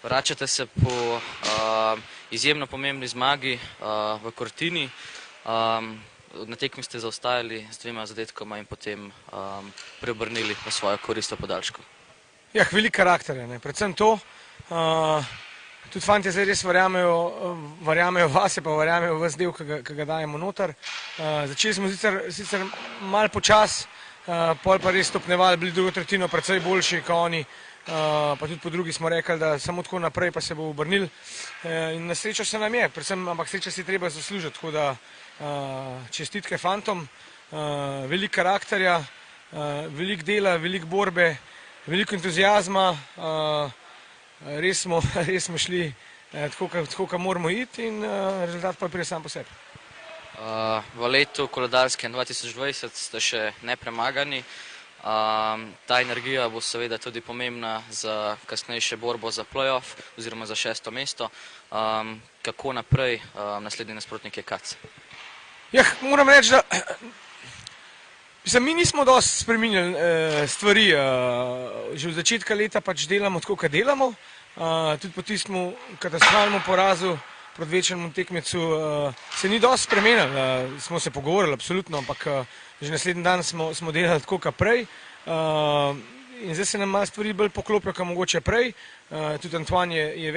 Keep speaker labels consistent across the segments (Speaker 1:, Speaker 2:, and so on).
Speaker 1: Vračate se po izjemno pomembni zmagi v Cortini. Na tekmi ste zaostajali z 2 zadetkoma in potem preobrnili v svojo korist v podaljšku.
Speaker 2: Ja, veliko karakterja, predvsem to. Tudi fantje zdaj res verjamejo vase, pa verjamejo v vas del, ki ga dajemo noter. Začeli smo sicer malo počas, pol pa res stopnevali, bili drugo tretjino precej boljši kot oni, pa tudi po drugi smo rekli, da samo tako naprej pa se bo obrnili. In na srečo se nam je, predvsem, ampak sreča si treba zaslužiti, tako da čestitke fantom, veliko karakterja, veliko dela, veliko borbe, veliko entuzijazma. Res smo šli tako, kot moramo iti in rezultat pa pride sam po sebi.
Speaker 1: V letu koledarskem 2020 ste še nepremagani. Ta energija bo seveda tudi pomembna za kasnejše borbo za play-off oziroma za 6. mesto. Kako naprej, naslednji nasprotnik je Kac?
Speaker 2: Ja, moram reči, da mi nismo dosti spreminjali stvari. Že od začetka leta pač delamo tako, kot delamo. Tudi po tistem katastrofalnem porazu proti večjemu tekmecu se ni dosti spremenili. Smo se pogovorili, absolutno, ampak že naslednji dan smo delali tako, kot prej. In zdaj se nam malo stvari bolj poklopijo, kot mogoče prej. Tudi Antoine je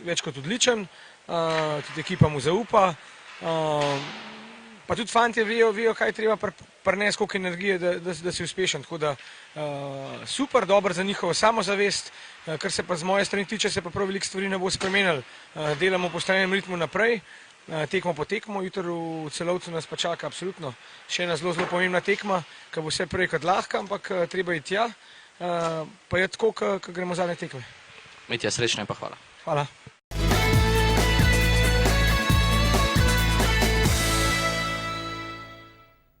Speaker 2: več kot odličen, tudi ekipa mu zaupa. Pa tudi fantje vejo, kaj treba prinesti, koliko energije, da si uspešen. Tako da super, dobro za njihovo samozavest. Kar se pa z moje strani tiče, se pa prav veliko stvari ne bo spremenili. Delamo po vztrajnem ritmu naprej, tekmo po tekmo. Jutri v Celovcu nas pa čaka absolutno še ena zelo pomembna tekma, ki bo vse prej kot lahka, ampak treba iti tja. Pa je tako, ko gremo zadnje tekme.
Speaker 1: Mitja, srečno in pa hvala.
Speaker 2: Hvala.